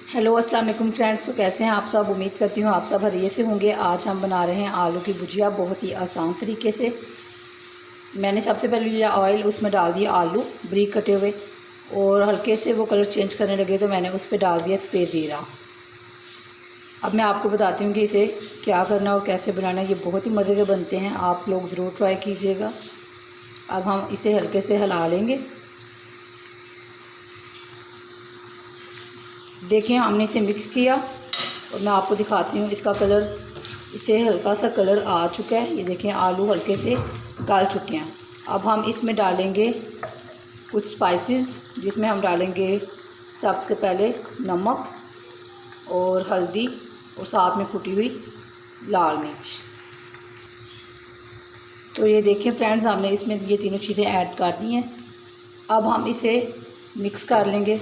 Hello अस्सलाम वालेकुम friends. तो कैसे हैं आप सब? उम्मीद करती हूँ आप सब हरिये से होंगे। आज हम बना रहे हैं आलू की भुजिया बहुत ही आसान तरीके से। मैंने सबसे पहले लिया ऑयल, उसमें डाल दिया आलू बारीक कटे हुए और हल्के से वो कलर चेंज करने लगे तो मैंने उस पर डाल दिया सफ़ेद ज़ीरा। अब मैं आपको बताती हूँ कि इसे क्या करना और कैसे बनाना। ये बहुत ही मज़े के बनते हैं, आप लोग ज़रूर ट्राई कीजिएगा। अब हम इसे हल्के से हिला लेंगे। देखिए हमने इसे मिक्स किया और मैं आपको दिखाती हूँ इसका कलर, इसे हल्का सा कलर आ चुका है। ये देखें आलू हल्के से गल चुके हैं। अब हम इसमें डालेंगे कुछ स्पाइसेस, जिसमें हम डालेंगे सबसे पहले नमक और हल्दी और साथ में कुटी हुई लाल मिर्च। तो ये देखें फ्रेंड्स, हमने इसमें ये तीनों चीज़ें ऐड कर दी हैं। अब हम इसे मिक्स कर लेंगे।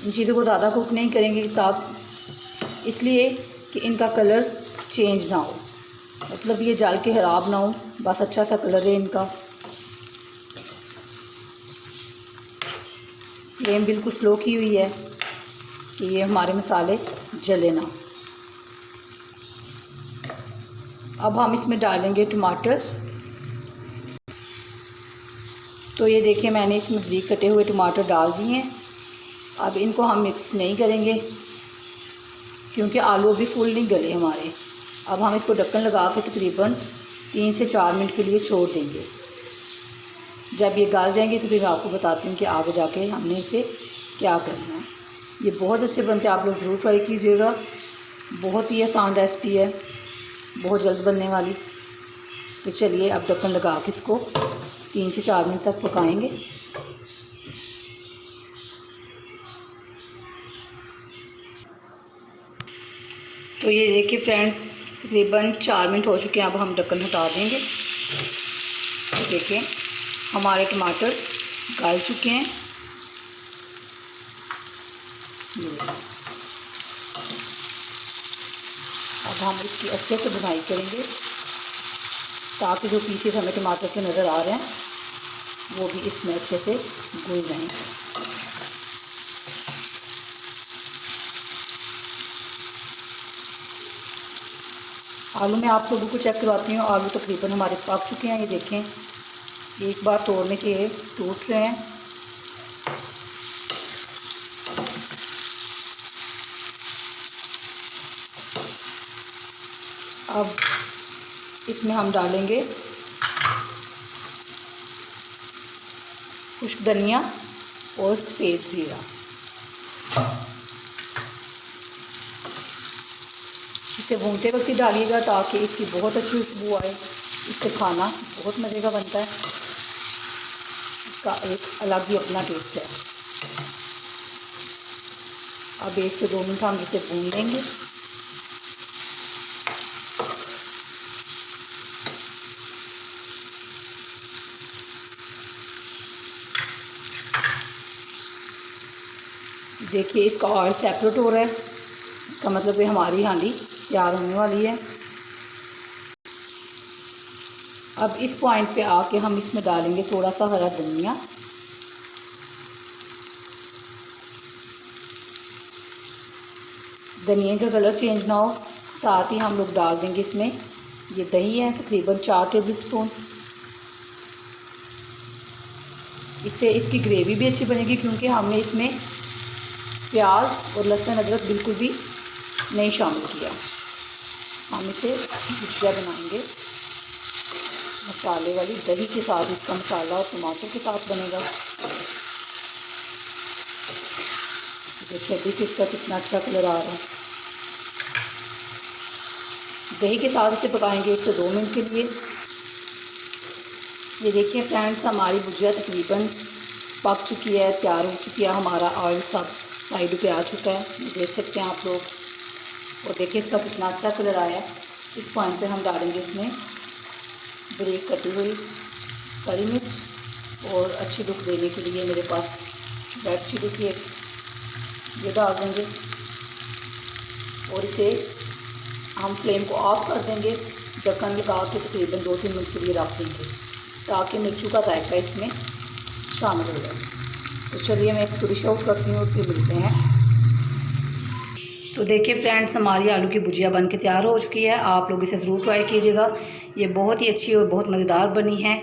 इन चीज़ों को ज़्यादा कुक नहीं करेंगे तब इसलिए कि इनका कलर चेंज ना हो, मतलब ये जल के ख़राब ना हो, बस अच्छा सा कलर है इनका। फ्लेम बिल्कुल स्लो की हुई है कि ये हमारे मसाले जले ना। अब हम इसमें डालेंगे टमाटर। तो ये देखिए मैंने इसमें बारीक कटे हुए टमाटर डाल दिए हैं। अब इनको हम मिक्स नहीं करेंगे क्योंकि आलू अभी फुल नहीं गले हमारे। अब हम इसको ढक्कन लगा के तकरीबन 3 से 4 मिनट के लिए छोड़ देंगे। जब ये गल जाएंगे तो फिर मैं आपको बताती हूँ कि आगे जाके हमने इसे क्या करना है। ये बहुत अच्छे बनते हैं, आप लोग ज़रूर ट्राई कीजिएगा। बहुत ही आसान रेसिपी है, बहुत जल्द बनने वाली। तो चलिए अब ढक्कन लगा के इसको 3 से 4 मिनट तक पकाएंगे। तो ये देखिए फ्रेंड्स, तकरीबन 4 मिनट हो चुके हैं। अब हम ढक्कन हटा देंगे। तो देखिए हमारे टमाटर गल चुके हैं। अब हम इसकी अच्छे से भुनाई करेंगे ताकि जो पीसेस हमें टमाटर के नज़र आ रहे हैं वो भी इसमें अच्छे से घुल जाएं। आलू मैं आप लोगों को चेक करवाती हूँ। आलू तकरीबन हमारे पक चुके हैं। ये देखें एक बार तोड़ने से ये टूट रहे हैं। अब इसमें हम डालेंगे खुश्क धनिया और सफ़ेद ज़ीरा। इसे भूनते वक्त ही डालिएगा ताकि इसकी बहुत अच्छी खुशबू आए। इससे खाना बहुत मज़े का बनता है, इसका एक अलग ही अपना टेस्ट है। अब 1 से 2 मिनट हम इसे भून लेंगे। देखिए इसका ऑयल सेपरेट हो रहा है, इसका मतलब कि हमारी हांडी तैयार होने वाली है। अब इस पॉइंट पे आके हम इसमें डालेंगे थोड़ा सा हरा धनिया। धनिया का कलर चेंज ना हो, साथ ही हम लोग डाल देंगे इसमें ये दही है तकरीबन 4 टेबल स्पून। इससे इसकी ग्रेवी भी अच्छी बनेगी क्योंकि हमने इसमें प्याज और लहसुन अदरक बिल्कुल भी नहीं शामिल किया। हम इसे भुजिया बनाएंगे मसाले वाली, दही के साथ इसका मसाला और टमाटर के साथ बनेगा। देखिए देखिए इसका कितना अच्छा कलर आ रहा है। दही के साथ इसे पकाएंगे 1 से 2 मिनट के लिए। ये देखिए फ्रेंड्स, हमारी भुजिया तकरीबन पक चुकी है, तैयार हो चुकी है। हमारा ऑयल सब साइड पे आ चुका है, देख सकते हैं आप लोग। और देखिए इसका कितना अच्छा कलर आया है। इस पॉइंट पे हम डालेंगे इसमें बारीक कटी हुई हरी मिर्च और अच्छी लुक देने के लिए मेरे पास रेड चिली की ये डाल देंगे। और इसे हम फ्लेम को ऑफ कर देंगे, ढक्कन लगा के तकरीबन 2-3 मिनट के लिए रख देंगे ताकि मिर्चों का जायका इसमें शामिल हो जाए। तो चलिए मैं इसको डिश आउट करती हूँ और फिर मिलते हैं। तो देखिए फ्रेंड्स, हमारी आलू की भुजिया बन के तैयार हो चुकी है। आप लोग इसे ज़रूर ट्राई कीजिएगा, ये बहुत ही अच्छी और बहुत मज़ेदार बनी है।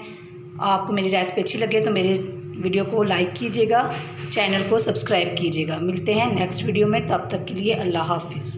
आपको मेरी रेसिपी अच्छी लगे तो मेरे वीडियो को लाइक कीजिएगा, चैनल को सब्सक्राइब कीजिएगा। मिलते हैं नेक्स्ट वीडियो में, तब तक के लिए अल्लाह हाफिज़।